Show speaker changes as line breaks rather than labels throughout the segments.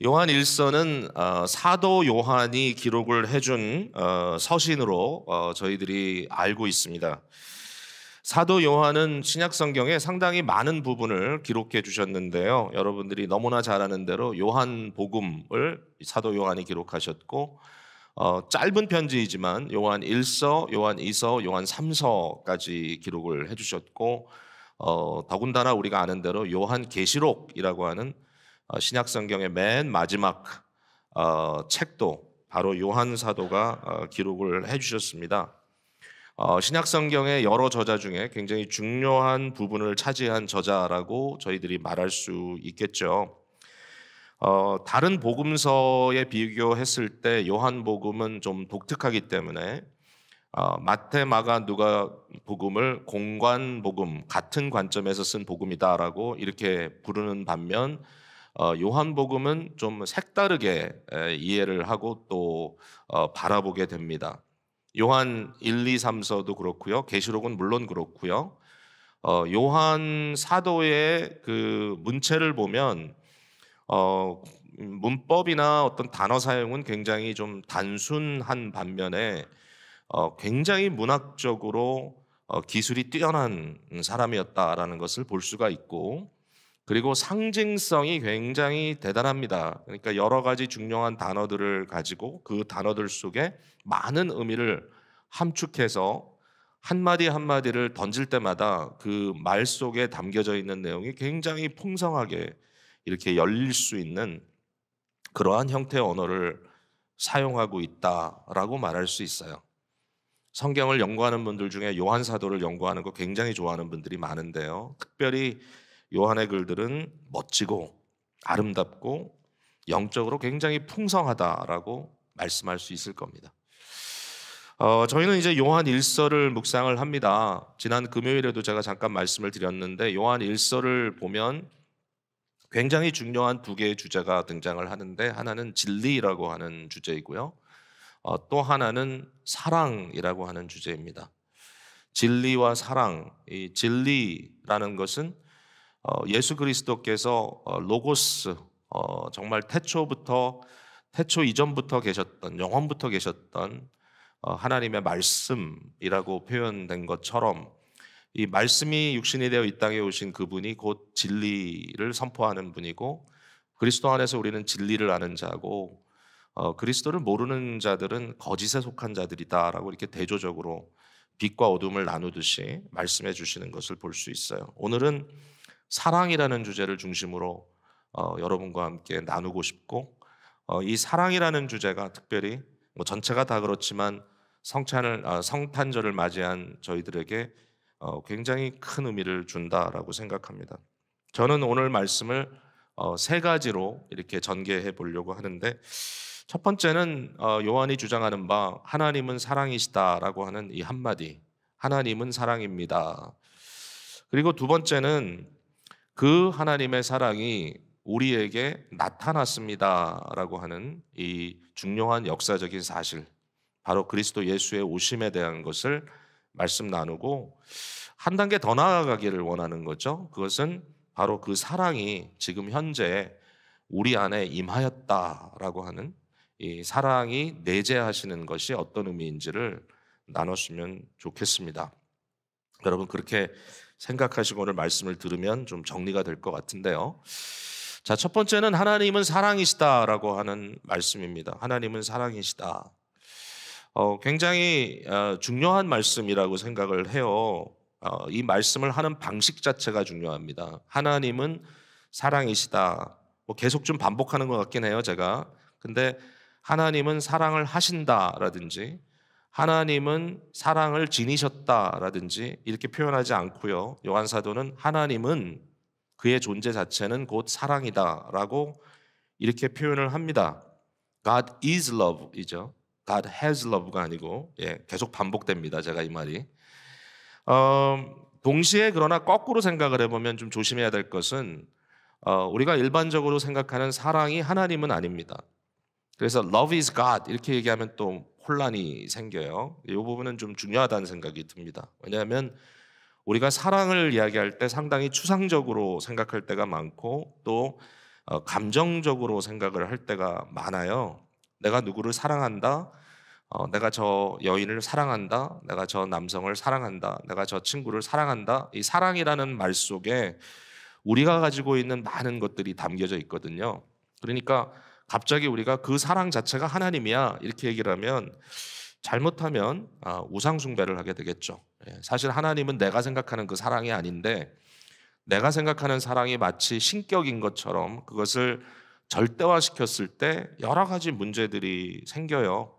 요한 일서는 사도 요한이 기록을 해준 서신으로 저희들이 알고 있습니다. 사도 요한은 신약 성경에 상당히 많은 부분을 기록해 주셨는데요. 여러분들이 너무나 잘 아는 대로 요한 복음을 사도 요한이 기록하셨고, 짧은 편지이지만 요한 1서, 요한 2서, 요한 3서까지 기록을 해주셨고, 더군다나 우리가 아는 대로 요한 계시록이라고 하는 신약 성경의 맨 마지막 책도 바로 요한 사도가 기록을 해주셨습니다. 신약 성경의 여러 저자 중에 굉장히 중요한 부분을 차지한 저자라고 저희들이 말할 수 있겠죠. 다른 복음서에 비교했을 때 요한복음은 좀 독특하기 때문에 마태, 마가, 누가 복음을 공관복음, 같은 관점에서 쓴 복음이다라고 이렇게 부르는 반면 요한복음은 좀 색다르게 이해를 하고 또 바라보게 됩니다. 요한 1, 2, 3서도 그렇고요. 계시록은 물론 그렇고요. 요한 사도의 그 문체를 보면 문법이나 어떤 단어 사용은 굉장히 좀 단순한 반면에 굉장히 문학적으로 기술이 뛰어난 사람이었다라는 것을 볼 수가 있고, 그리고 상징성이 굉장히 대단합니다. 그러니까 여러 가지 중요한 단어들을 가지고 그 단어들 속에 많은 의미를 함축해서 한마디 한마디를 던질 때마다 그 말 속에 담겨져 있는 내용이 굉장히 풍성하게 이렇게 열릴 수 있는 그러한 형태의 언어를 사용하고 있다라고 말할 수 있어요. 성경을 연구하는 분들 중에 요한 사도를 연구하는 거 굉장히 좋아하는 분들이 많은데요. 특별히 요한의 글들은 멋지고 아름답고 영적으로 굉장히 풍성하다라고 말씀할 수 있을 겁니다. 저희는 이제 요한 일서를 묵상을 합니다. 지난 금요일에도 제가 잠깐 말씀을 드렸는데 요한 일서를 보면 굉장히 중요한 두 개의 주제가 등장을 하는데, 하나는 진리라고 하는 주제이고요. 또 하나는 사랑이라고 하는 주제입니다. 진리와 사랑, 이 진리라는 것은 예수 그리스도께서 로고스, 정말 태초 이전부터 계셨던, 영원부터 계셨던 하나님의 말씀이라고 표현된 것처럼, 이 말씀이 육신이 되어 이 땅에 오신 그분이 곧 진리를 선포하는 분이고, 그리스도 안에서 우리는 진리를 아는 자고, 그리스도를 모르는 자들은 거짓에 속한 자들이다라고 이렇게 대조적으로 빛과 어둠을 나누듯이 말씀해 주시는 것을 볼 수 있어요. 오늘은 사랑이라는 주제를 중심으로 여러분과 함께 나누고 싶고, 이 사랑이라는 주제가 특별히 전체가 다 그렇지만 성탄절을 맞이한 저희들에게 굉장히 큰 의미를 준다라고 생각합니다. 저는 오늘 말씀을 세 가지로 이렇게 전개해 보려고 하는데, 첫 번째는 요한이 주장하는 바 하나님은 사랑이시다라고 하는 이 한마디, 하나님은 사랑입니다. 그리고 두 번째는 그 하나님의 사랑이 우리에게 나타났습니다라고 하는 이 중요한 역사적인 사실, 바로 그리스도 예수의 오심에 대한 것을 말씀 나누고, 한 단계 더 나아가기를 원하는 거죠. 그것은 바로 그 사랑이 지금 현재 우리 안에 임하였다라고 하는 이 사랑이 내재하시는 것이 어떤 의미인지를 나눴으면 좋겠습니다. 여러분 그렇게 생각하시고 오늘 말씀을 들으면 좀 정리가 될 것 같은데요. 자, 첫 번째는 하나님은 사랑이시다라고 하는 말씀입니다. 하나님은 사랑이시다. 굉장히 중요한 말씀이라고 생각을 해요. 이 말씀을 하는 방식 자체가 중요합니다. 하나님은 사랑이시다. 계속 좀 반복하는 것 같긴 해요, 제가. 근데 하나님은 사랑을 하신다라든지 하나님은 사랑을 지니셨다라든지 이렇게 표현하지 않고요. 요한 사도는 하나님은 그의 존재 자체는 곧 사랑이다라고 이렇게 표현을 합니다. God is love이죠. God has love가 아니고 계속 반복됩니다. 제가 이 말이. 동시에 그러나 거꾸로 생각을 해보면 좀 조심해야 될 것은 우리가 일반적으로 생각하는 사랑이 하나님은 아닙니다. 그래서 love is God 이렇게 얘기하면 또 혼란이 생겨요. 이 부분은 좀 중요하다는 생각이 듭니다. 왜냐하면 우리가 사랑을 이야기할 때 상당히 추상적으로 생각할 때가 많고, 또 감정적으로 생각을 할 때가 많아요. 내가 누구를 사랑한다. 내가 저 여인을 사랑한다. 내가 저 남성을 사랑한다. 내가 저 친구를 사랑한다. 이 사랑이라는 말 속에 우리가 가지고 있는 많은 것들이 담겨져 있거든요. 그러니까 갑자기 우리가 그 사랑 자체가 하나님이야 이렇게 얘기를 하면 잘못하면 우상 숭배를 하게 되겠죠. 사실 하나님은 내가 생각하는 그 사랑이 아닌데 내가 생각하는 사랑이 마치 신격인 것처럼 그것을 절대화시켰을 때 여러 가지 문제들이 생겨요.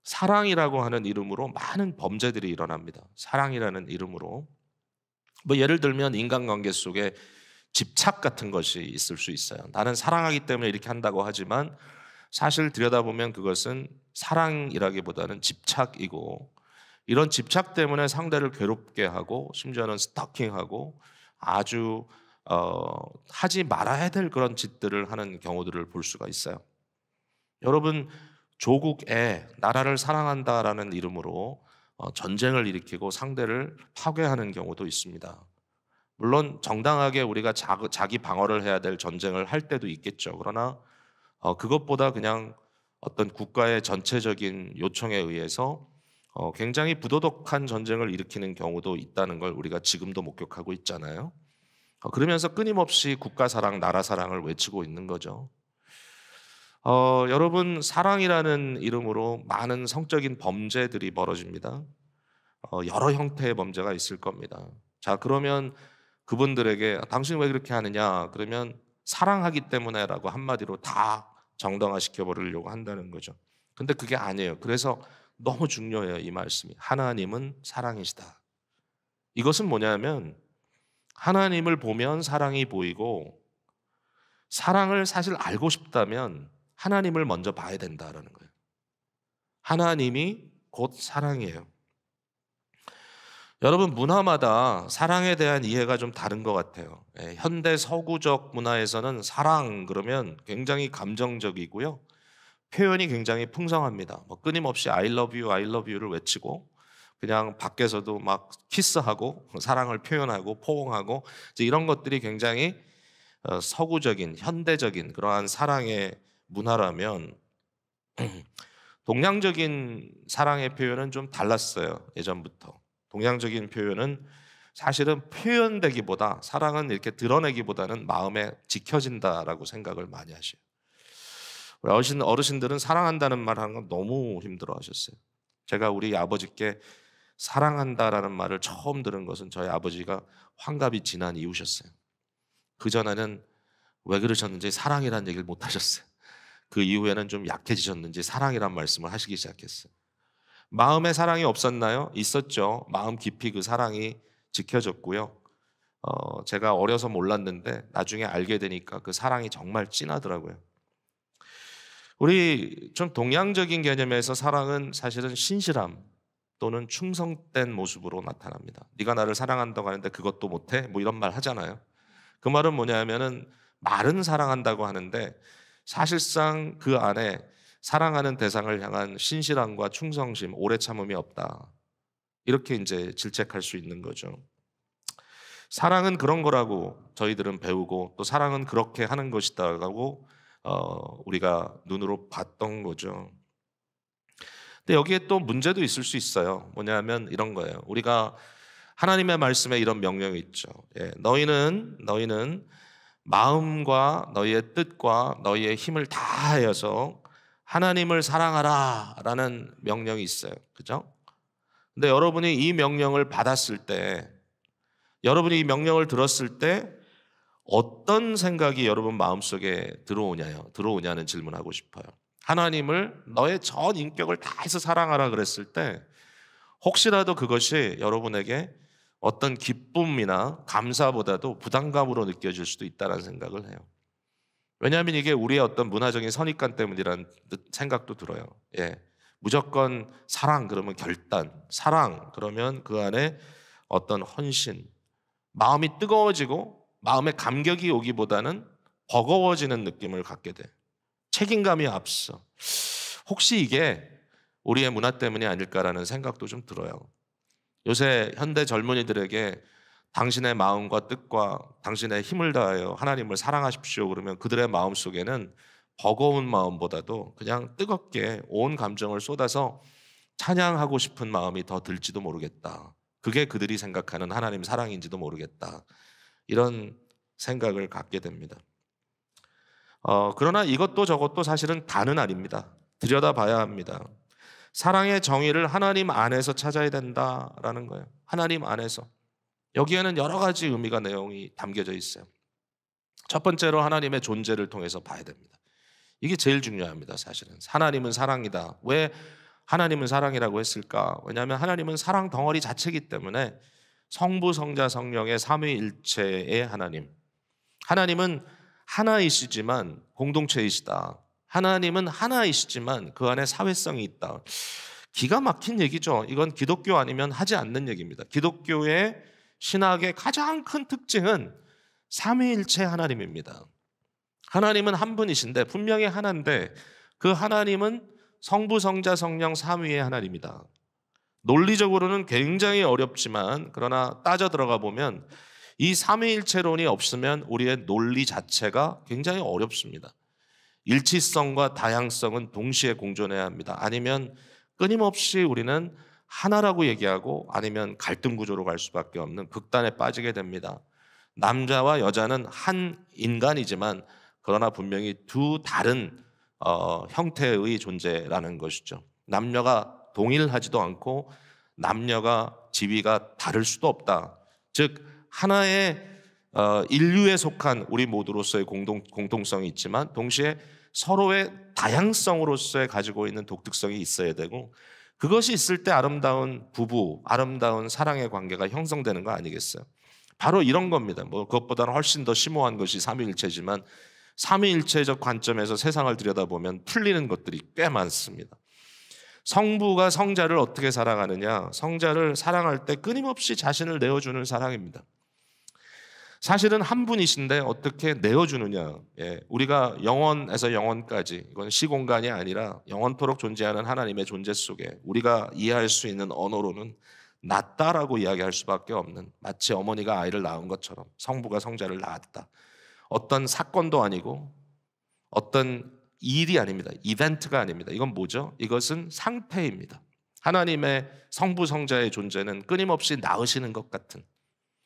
사랑이라고 하는 이름으로 많은 범죄들이 일어납니다. 사랑이라는 이름으로. 뭐 예를 들면 인간관계 속에 집착 같은 것이 있을 수 있어요. 나는 사랑하기 때문에 이렇게 한다고 하지만 사실 들여다보면 그것은 사랑이라기보다는 집착이고 이런 집착 때문에 상대를 괴롭게 하고 심지어는 스토킹하고 아주 하지 말아야 될 그런 짓들을 하는 경우들을 볼 수가 있어요. 여러분 조국에 나라를 사랑한다라는 이름으로 전쟁을 일으키고 상대를 파괴하는 경우도 있습니다. 물론 정당하게 우리가 자기 방어를 해야 될 전쟁을 할 때도 있겠죠. 그러나 그것보다 그냥 어떤 국가의 전체적인 요청에 의해서 굉장히 부도덕한 전쟁을 일으키는 경우도 있다는 걸 우리가 지금도 목격하고 있잖아요. 그러면서 끊임없이 국가 사랑, 나라 사랑을 외치고 있는 거죠. 여러분 사랑이라는 이름으로 많은 성적인 범죄들이 벌어집니다. 여러 형태의 범죄가 있을 겁니다. 자, 그러면 그분들에게 당신 왜 그렇게 하느냐? 그러면 사랑하기 때문에라고 한마디로 다 정당화시켜 버리려고 한다는 거죠. 근데 그게 아니에요. 그래서 너무 중요해요, 이 말씀이. 하나님은 사랑이시다. 이것은 뭐냐면 하나님을 보면 사랑이 보이고 사랑을 사실 알고 싶다면 하나님을 먼저 봐야 된다라는 거예요. 하나님이 곧 사랑이에요. 여러분 문화마다 사랑에 대한 이해가 좀 다른 것 같아요. 현대 서구적 문화에서는 사랑 그러면 굉장히 감정적이고요. 표현이 굉장히 풍성합니다. 뭐 끊임없이 I love you, I love you를 외치고 그냥 밖에서도 막 키스하고 사랑을 표현하고 포옹하고 이제 이런 것들이 굉장히 서구적인 현대적인 그러한 사랑의 문화라면 동양적인 사랑의 표현은 좀 달랐어요. 예전부터. 동양적인 표현은 사실은 표현되기보다 사랑은 이렇게 드러내기보다는 마음에 지켜진다라고 생각을 많이 하셔요. 우리 어르신들은 사랑한다는 말 하는 건 너무 힘들어 하셨어요. 제가 우리 아버지께 사랑한다라는 말을 처음 들은 것은 저희 아버지가 환갑이 지난 이후셨어요. 그전에는 왜 그러셨는지 사랑이라는 얘기를 못 하셨어요. 그 이후에는 좀 약해지셨는지 사랑이란 말씀을 하시기 시작했어요. 마음에 사랑이 없었나요? 있었죠. 마음 깊이 그 사랑이 지켜졌고요. 제가 어려서 몰랐는데 나중에 알게 되니까 그 사랑이 정말 진하더라고요. 우리 좀 동양적인 개념에서 사랑은 사실은 신실함 또는 충성된 모습으로 나타납니다. 네가 나를 사랑한다고 하는데 그것도 못해? 뭐 이런 말 하잖아요. 그 말은 뭐냐면은 말은 사랑한다고 하는데 사실상 그 안에 사랑하는 대상을 향한 신실함과 충성심, 오래 참음이 없다. 이렇게 이제 질책할 수 있는 거죠. 사랑은 그런 거라고 저희들은 배우고 또 사랑은 그렇게 하는 것이다라고 우리가 눈으로 봤던 거죠. 근데 여기에 또 문제도 있을 수 있어요. 뭐냐면 이런 거예요. 우리가 하나님의 말씀에 이런 명령이 있죠. 너희는 마음과 너희의 뜻과 너희의 힘을 다하여서 하나님을 사랑하라 라는 명령이 있어요. 그죠? 근데 여러분이 이 명령을 받았을 때 여러분이 이 명령을 들었을 때 어떤 생각이 여러분 마음속에 들어오냐는 질문하고 싶어요. 하나님을 너의 전 인격을 다해서 사랑하라 그랬을 때 혹시라도 그것이 여러분에게 어떤 기쁨이나 감사보다도 부담감으로 느껴질 수도 있다는 생각을 해요. 왜냐하면 이게 우리의 어떤 문화적인 선입관 때문이라는 생각도 들어요. 무조건 사랑 그러면 결단, 사랑 그러면 그 안에 어떤 헌신, 마음이 뜨거워지고 마음에 감격이 오기보다는 버거워지는 느낌을 갖게 돼. 책임감이 앞서. 혹시 이게 우리의 문화 때문이 아닐까라는 생각도 좀 들어요. 요새 현대 젊은이들에게 당신의 마음과 뜻과 당신의 힘을 다하여 하나님을 사랑하십시오 그러면 그들의 마음 속에는 버거운 마음보다도 그냥 뜨겁게 온 감정을 쏟아서 찬양하고 싶은 마음이 더 들지도 모르겠다. 그게 그들이 생각하는 하나님 사랑인지도 모르겠다. 이런 생각을 갖게 됩니다. 그러나 이것도 저것도 사실은 다는 아닙니다. 들여다봐야 합니다. 사랑의 정의를 하나님 안에서 찾아야 된다라는 거예요. 하나님 안에서. 여기에는 여러 가지 의미가 내용이 담겨져 있어요. 첫 번째로 하나님의 존재를 통해서 봐야 됩니다. 이게 제일 중요합니다. 사실은 하나님은 사랑이다. 왜 하나님은 사랑이라고 했을까? 왜냐하면 하나님은 사랑 덩어리 자체이기 때문에 성부, 성자, 성령의 삼위일체의 하나님. 하나님은 하나이시지만 공동체이시다. 하나님은 하나이시지만 그 안에 사회성이 있다. 기가 막힌 얘기죠. 이건 기독교 아니면 하지 않는 얘기입니다. 기독교의 신학의 가장 큰 특징은 삼위일체 하나님입니다. 하나님은 한 분이신데 분명히 하나인데 그 하나님은 성부, 성자, 성령 삼위의 하나님이다. 논리적으로는 굉장히 어렵지만 그러나 따져 들어가 보면 이 삼위일체론이 없으면 우리의 논리 자체가 굉장히 어렵습니다. 일치성과 다양성은 동시에 공존해야 합니다. 아니면 끊임없이 우리는 하나라고 얘기하고 아니면 갈등 구조로 갈 수밖에 없는 극단에 빠지게 됩니다. 남자와 여자는 한 인간이지만 그러나 분명히 두 다른 형태의 존재라는 것이죠. 남녀가 동일하지도 않고 남녀가 지위가 다를 수도 없다. 즉 하나의 인류에 속한 우리 모두로서의 공통성이 있지만 동시에 서로의 다양성으로서의 가지고 있는 독특성이 있어야 되고 그것이 있을 때 아름다운 부부, 아름다운 사랑의 관계가 형성되는 거 아니겠어요? 바로 이런 겁니다. 뭐 그것보다는 훨씬 더 심오한 것이 삼위일체지만 삼위일체적 관점에서 세상을 들여다보면 풀리는 것들이 꽤 많습니다. 성부가 성자를 어떻게 사랑하느냐? 성자를 사랑할 때 끊임없이 자신을 내어주는 사랑입니다. 사실은 한 분이신데 어떻게 내어주느냐? 우리가 영원에서 영원까지 이건 시공간이 아니라 영원토록 존재하는 하나님의 존재 속에 우리가 이해할 수 있는 언어로는 낳다라고 이야기할 수밖에 없는 마치 어머니가 아이를 낳은 것처럼 성부가 성자를 낳았다. 어떤 사건도 아니고 어떤 일이 아닙니다. 이벤트가 아닙니다. 이건 뭐죠? 이것은 상태입니다. 하나님의 성부 성자의 존재는 끊임없이 낳으시는 것 같은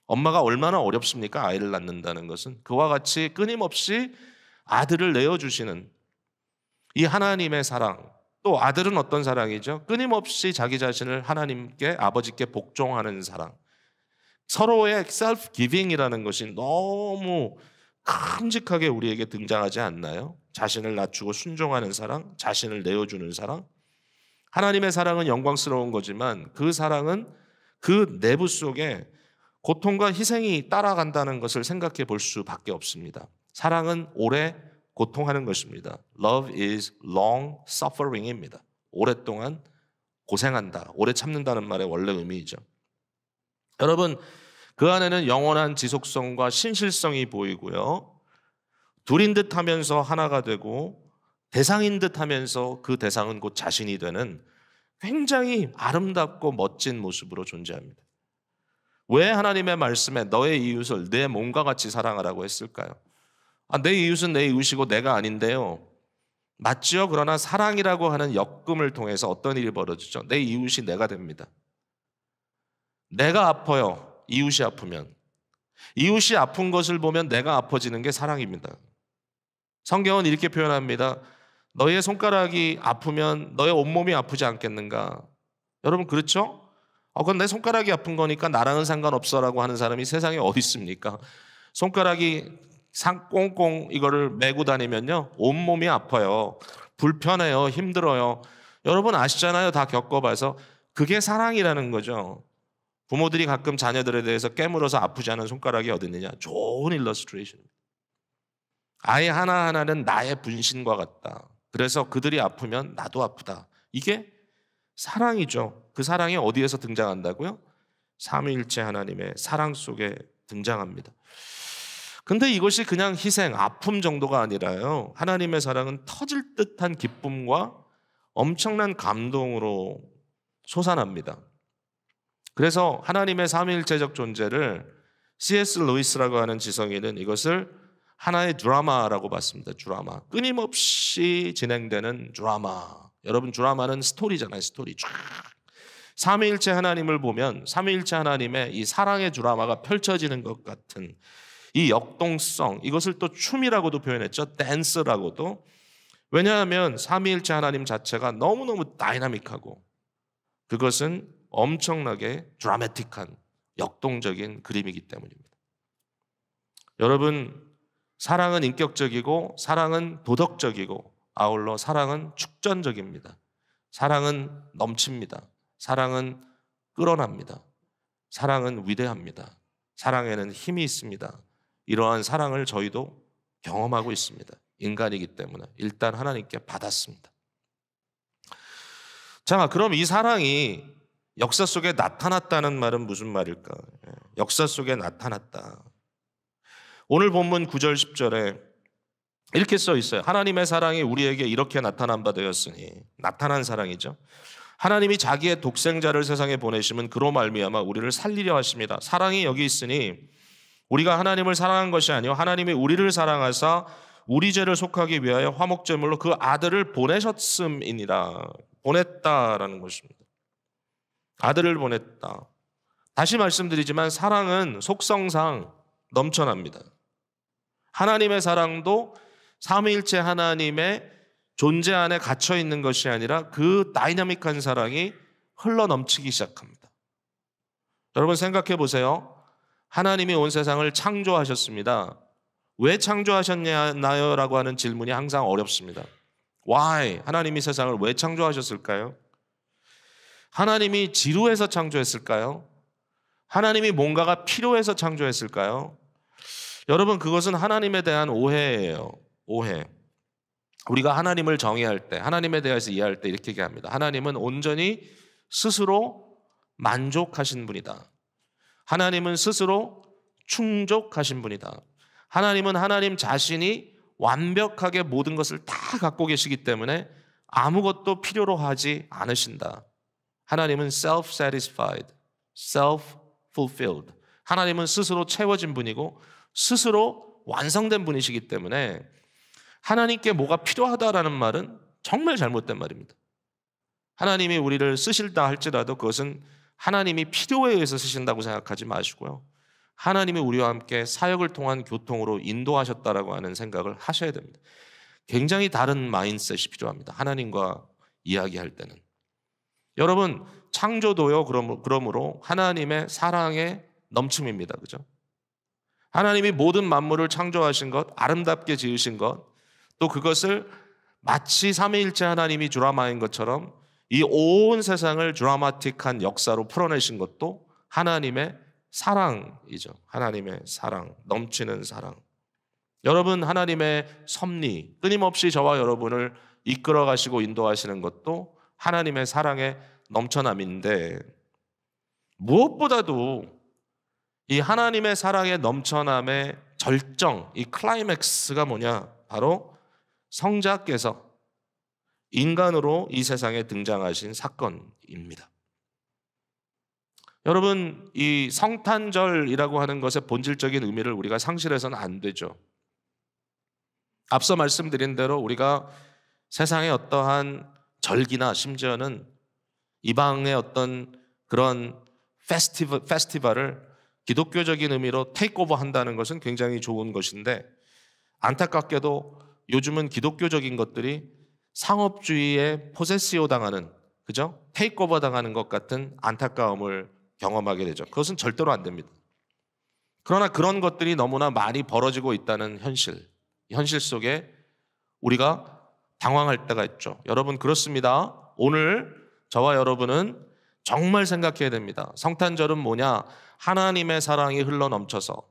엄마가 얼마나 어렵습니까? 아이를 낳는다는 것은 그와 같이 끊임없이 아들을 내어주시는 이 하나님의 사랑 또 아들은 어떤 사랑이죠? 끊임없이 자기 자신을 하나님께 아버지께 복종하는 사랑 서로의 셀프 기빙이라는 것이 너무 큼직하게 우리에게 등장하지 않나요? 자신을 낮추고 순종하는 사랑, 자신을 내어주는 사랑. 하나님의 사랑은 영광스러운 거지만 그 사랑은 그 내부 속에 고통과 희생이 따라간다는 것을 생각해 볼 수밖에 없습니다. 사랑은 오래 고통하는 것입니다. Love is long suffering입니다. 오랫동안 고생한다, 오래 참는다는 말의 원래 의미이죠. 여러분, 그 안에는 영원한 지속성과 신실성이 보이고요. 둘인 듯 하면서 하나가 되고 대상인 듯 하면서 그 대상은 곧 자신이 되는 굉장히 아름답고 멋진 모습으로 존재합니다. 왜 하나님의 말씀에 너의 이웃을 내 몸과 같이 사랑하라고 했을까요? 내 이웃은 내 이웃이고 내가 아닌데요. 맞죠? 그러나 사랑이라고 하는 역금을 통해서 어떤 일이 벌어지죠? 내 이웃이 내가 됩니다. 내가 아파요. 이웃이 아프면. 이웃이 아픈 것을 보면 내가 아파지는 게 사랑입니다. 성경은 이렇게 표현합니다. 너의 손가락이 아프면 너의 온몸이 아프지 않겠는가? 여러분 그렇죠? 그건 내 손가락이 아픈 거니까 나랑은 상관없어라고 하는 사람이 세상에 어디 있습니까? 손가락이 꽁꽁 이거를 메고 다니면요 온몸이 아파요. 불편해요. 힘들어요. 여러분 아시잖아요. 다 겪어봐서. 그게 사랑이라는 거죠. 부모들이 가끔 자녀들에 대해서 깨물어서 아프지 않은 손가락이 어디 있느냐. 좋은 일러스트레이션입니다. 아이 하나하나는 나의 분신과 같다. 그래서 그들이 아프면 나도 아프다. 이게 사랑이죠. 그 사랑이 어디에서 등장한다고요? 삼위일체 하나님의 사랑 속에 등장합니다. 근데 이것이 그냥 희생, 아픔 정도가 아니라요. 하나님의 사랑은 터질 듯한 기쁨과 엄청난 감동으로 솟아납니다. 그래서 하나님의 삼위일체적 존재를 C.S. 루이스라고 하는 지성인은 이것을 하나의 드라마라고 봤습니다. 드라마. 끊임없이 진행되는 드라마. 여러분, 드라마는 스토리잖아요. 스토리 쫙. 삼위일체 하나님을 보면 삼위일체 하나님의 이 사랑의 드라마가 펼쳐지는 것 같은 이 역동성, 이것을 또 춤이라고도 표현했죠. 댄스라고도. 왜냐하면 삼위일체 하나님 자체가 너무너무 다이나믹하고 그것은 엄청나게 드라마틱한 역동적인 그림이기 때문입니다. 여러분, 사랑은 인격적이고 사랑은 도덕적이고 아울러 사랑은 축전적입니다. 사랑은 넘칩니다. 사랑은 끌어납니다. 사랑은 위대합니다. 사랑에는 힘이 있습니다. 이러한 사랑을 저희도 경험하고 있습니다. 인간이기 때문에 일단 하나님께 받았습니다. 자, 그럼 이 사랑이 역사 속에 나타났다는 말은 무슨 말일까? 역사 속에 나타났다. 오늘 본문 9절 10절에 이렇게 써 있어요. 하나님의 사랑이 우리에게 이렇게 나타난 바 되었으니, 나타난 사랑이죠. 하나님이 자기의 독생자를 세상에 보내심은 그로 말미암아 우리를 살리려 하십니다. 사랑이 여기 있으니 우리가 하나님을 사랑한 것이 아니요 하나님이 우리를 사랑하사 우리 죄를 속하기 위하여 화목제물로 그 아들을 보내셨음이니라. 보냈다라는 것입니다. 아들을 보냈다. 다시 말씀드리지만 사랑은 속성상 넘쳐납니다. 하나님의 사랑도 삼위일체 하나님의 존재 안에 갇혀 있는 것이 아니라 그 다이나믹한 사랑이 흘러넘치기 시작합니다. 여러분 생각해 보세요. 하나님이 온 세상을 창조하셨습니다. 왜 창조하셨나요? 라고 하는 질문이 항상 어렵습니다. Why? 하나님이 세상을 왜 창조하셨을까요? 하나님이 지루해서 창조했을까요? 하나님이 뭔가가 필요해서 창조했을까요? 여러분, 그것은 하나님에 대한 오해예요. 오해. 우리가 하나님을 정의할 때, 하나님에 대해서 이해할 때 이렇게 얘기합니다. 하나님은 온전히 스스로 만족하신 분이다. 하나님은 스스로 충족하신 분이다. 하나님은 하나님 자신이 완벽하게 모든 것을 다 갖고 계시기 때문에 아무것도 필요로 하지 않으신다. 하나님은 self-satisfied, self-fulfilled. 하나님은 스스로 채워진 분이고 스스로 완성된 분이시기 때문에 하나님께 뭐가 필요하다라는 말은 정말 잘못된 말입니다. 하나님이 우리를 쓰실다 할지라도 그것은 하나님이 필요에 의해서 쓰신다고 생각하지 마시고요. 하나님이 우리와 함께 사역을 통한 교통으로 인도하셨다라고 하는 생각을 하셔야 됩니다. 굉장히 다른 마인드셋이 필요합니다. 하나님과 이야기할 때는. 여러분, 창조도요, 그러므로 하나님의 사랑의 넘침입니다. 그죠? 하나님이 모든 만물을 창조하신 것, 아름답게 지으신 것, 또 그것을 마치 삼위일체 하나님이 드라마인 것처럼 이 온 세상을 드라마틱한 역사로 풀어내신 것도 하나님의 사랑이죠. 하나님의 사랑, 넘치는 사랑. 여러분, 하나님의 섭리, 끊임없이 저와 여러분을 이끌어 가시고 인도하시는 것도 하나님의 사랑의 넘쳐남인데, 무엇보다도 이 하나님의 사랑의 넘쳐남의 절정, 이 클라이맥스가 뭐냐? 바로 성자께서 인간으로 이 세상에 등장하신 사건입니다. 여러분, 이 성탄절이라고 하는 것의 본질적인 의미를 우리가 상실해서는 안 되죠. 앞서 말씀드린 대로 우리가 세상의 어떠한 절기나 심지어는 이방의 어떤 그런 페스티벌을 기독교적인 의미로 테이크오버 한다는 것은 굉장히 좋은 것인데, 안타깝게도 요즘은 기독교적인 것들이 상업주의에 포세시오 당하는, 그죠? 테이크오버 당하는 것 같은 안타까움을 경험하게 되죠. 그것은 절대로 안 됩니다. 그러나 그런 것들이 너무나 많이 벌어지고 있다는 현실 속에 우리가 당황할 때가 있죠. 여러분, 그렇습니다. 오늘 저와 여러분은 정말 생각해야 됩니다. 성탄절은 뭐냐? 하나님의 사랑이 흘러넘쳐서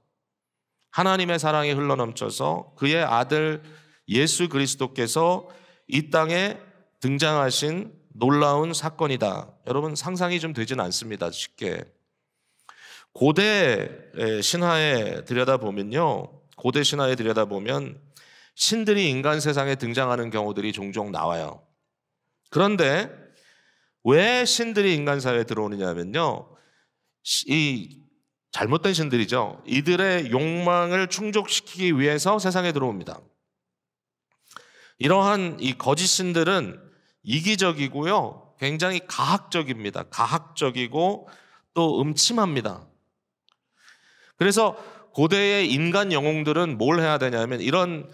그의 아들 예수 그리스도께서 이 땅에 등장하신 놀라운 사건이다. 여러분, 상상이 좀 되지는 않습니다. 쉽게. 고대 신화에 들여다보면 신들이 인간 세상에 등장하는 경우들이 종종 나와요. 그런데 왜 신들이 인간 사회에 들어오느냐 하면요, 이 잘못된 신들이죠. 이들의 욕망을 충족시키기 위해서 세상에 들어옵니다. 이러한 이 거짓 신들은 이기적이고요, 굉장히 가학적입니다. 가학적이고 또 음침합니다. 그래서 고대의 인간 영웅들은 뭘 해야 되냐면 이런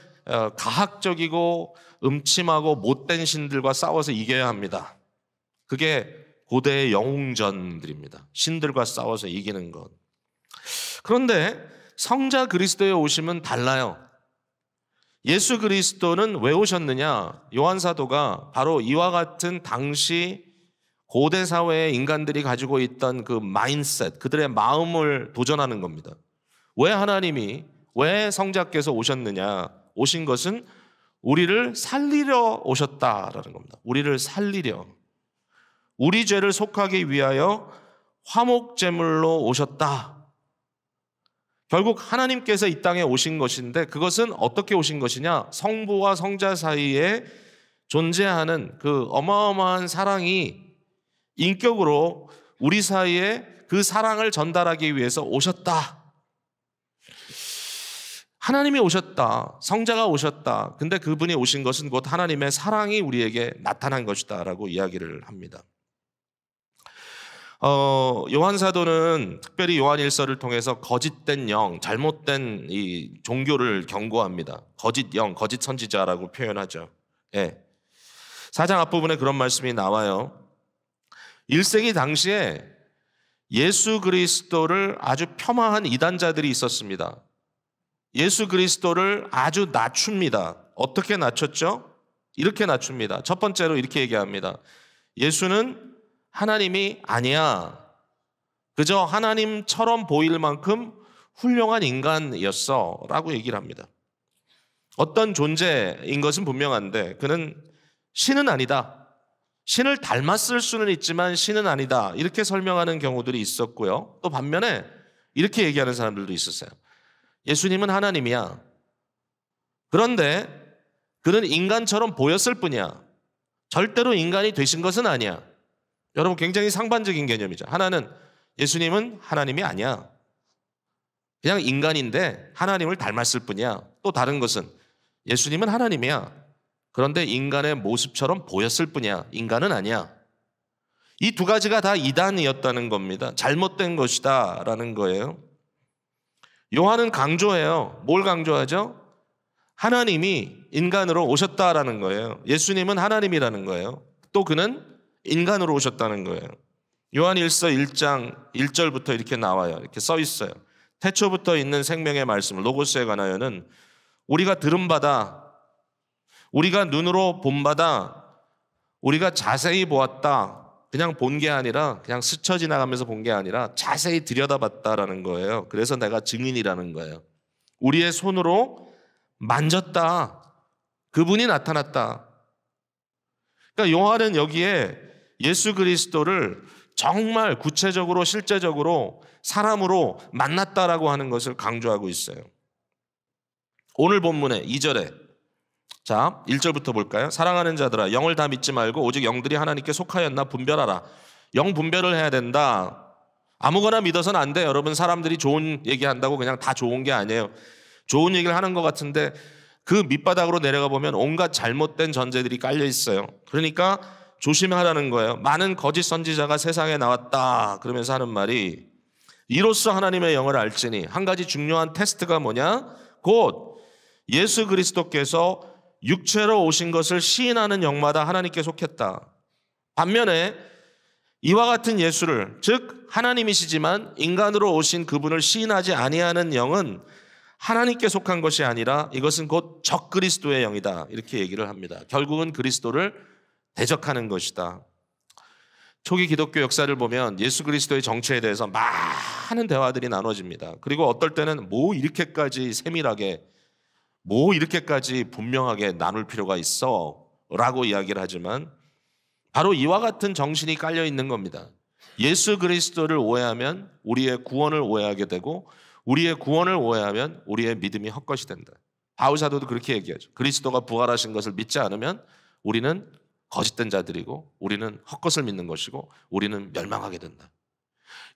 가학적이고 음침하고 못된 신들과 싸워서 이겨야 합니다. 그게 고대의 영웅전들입니다. 신들과 싸워서 이기는 것. 그런데 성자 그리스도의 오심은 달라요. 예수 그리스도는 왜 오셨느냐? 요한 사도가 바로 이와 같은 당시 고대 사회의 인간들이 가지고 있던 그 마인셋, 그들의 마음을 도전하는 겁니다. 왜 성자께서 오셨느냐? 오신 것은 우리를 살리려 오셨다라는 겁니다. 우리를 살리려. 우리 죄를 속하기 위하여 화목제물로 오셨다. 결국 하나님께서 이 땅에 오신 것인데 그것은 어떻게 오신 것이냐? 성부와 성자 사이에 존재하는 그 어마어마한 사랑이 인격으로 우리 사이에 그 사랑을 전달하기 위해서 오셨다. 하나님이 오셨다. 성자가 오셨다. 근데 그분이 오신 것은 곧 하나님의 사랑이 우리에게 나타난 것이다 라고 이야기를 합니다. 요한 사도는 특별히 요한일서를 통해서 거짓된 영, 잘못된 이 종교를 경고합니다. 거짓 영, 거짓 선지자라고 표현하죠. 예. 4장 앞부분에 그런 말씀이 나와요. 1세기 당시에 예수 그리스도를 아주 폄하한 이단자들이 있었습니다. 예수 그리스도를 아주 낮춥니다. 어떻게 낮췄죠? 이렇게 낮춥니다. 첫 번째로 이렇게 얘기합니다. 예수는 하나님이 아니야. 그저 하나님처럼 보일 만큼 훌륭한 인간이었어 라고 얘기를 합니다. 어떤 존재인 것은 분명한데 그는 신은 아니다. 신을 닮았을 수는 있지만 신은 아니다. 이렇게 설명하는 경우들이 있었고요. 또 반면에 이렇게 얘기하는 사람들도 있었어요. 예수님은 하나님이야. 그런데 그는 인간처럼 보였을 뿐이야. 절대로 인간이 되신 것은 아니야. 여러분 굉장히 상반적인 개념이죠. 하나는 예수님은 하나님이 아니야. 그냥 인간인데 하나님을 닮았을 뿐이야. 또 다른 것은 예수님은 하나님이야. 그런데 인간의 모습처럼 보였을 뿐이야. 인간은 아니야. 이 두 가지가 다 이단이었다는 겁니다. 잘못된 것이다 라는 거예요. 요한은 강조해요. 뭘 강조하죠? 하나님이 인간으로 오셨다라는 거예요. 예수님은 하나님이라는 거예요. 또 그는 인간으로 오셨다는 거예요. 요한일서 1장 1절부터 이렇게 나와요. 이렇게 써 있어요. 태초부터 있는 생명의 말씀 로고스에 관하여는 우리가 들은 바다, 우리가 눈으로 본 바다, 우리가 자세히 보았다. 그냥 본 게 아니라 그냥 스쳐 지나가면서 본 게 아니라 자세히 들여다봤다라는 거예요. 그래서 내가 증인이라는 거예요. 우리의 손으로 만졌다. 그분이 나타났다. 그러니까 요한은 여기에 예수 그리스도를 정말 구체적으로 실제적으로 사람으로 만났다라고 하는 것을 강조하고 있어요. 오늘 본문의 2절에 자 1절부터 볼까요? 사랑하는 자들아 영을 다 믿지 말고 오직 영들이 하나님께 속하였나 분별하라. 영 분별을 해야 된다. 아무거나 믿어서는 안 돼. 여러분 사람들이 좋은 얘기한다고 그냥 다 좋은 게 아니에요. 좋은 얘기를 하는 것 같은데 그 밑바닥으로 내려가 보면 온갖 잘못된 전제들이 깔려 있어요. 그러니까 조심하라는 거예요. 많은 거짓 선지자가 세상에 나왔다 그러면서 하는 말이 이로써 하나님의 영을 알지니 한 가지 중요한 테스트가 뭐냐? 곧 예수 그리스도께서 육체로 오신 것을 시인하는 영마다 하나님께 속했다. 반면에 이와 같은 예수를 즉 하나님이시지만 인간으로 오신 그분을 시인하지 아니하는 영은 하나님께 속한 것이 아니라 이것은 곧 적그리스도의 영이다. 이렇게 얘기를 합니다. 결국은 그리스도를 대적하는 것이다. 초기 기독교 역사를 보면 예수 그리스도의 정체에 대해서 많은 대화들이 나눠집니다. 그리고 어떨 때는 뭐 이렇게까지 세밀하게 뭐 이렇게까지 분명하게 나눌 필요가 있어 라고 이야기를 하지만 바로 이와 같은 정신이 깔려 있는 겁니다. 예수 그리스도를 오해하면 우리의 구원을 오해하게 되고 우리의 구원을 오해하면 우리의 믿음이 헛것이 된다. 바울 사도도 그렇게 얘기하죠. 그리스도가 부활하신 것을 믿지 않으면 우리는 거짓된 자들이고 우리는 헛것을 믿는 것이고 우리는 멸망하게 된다.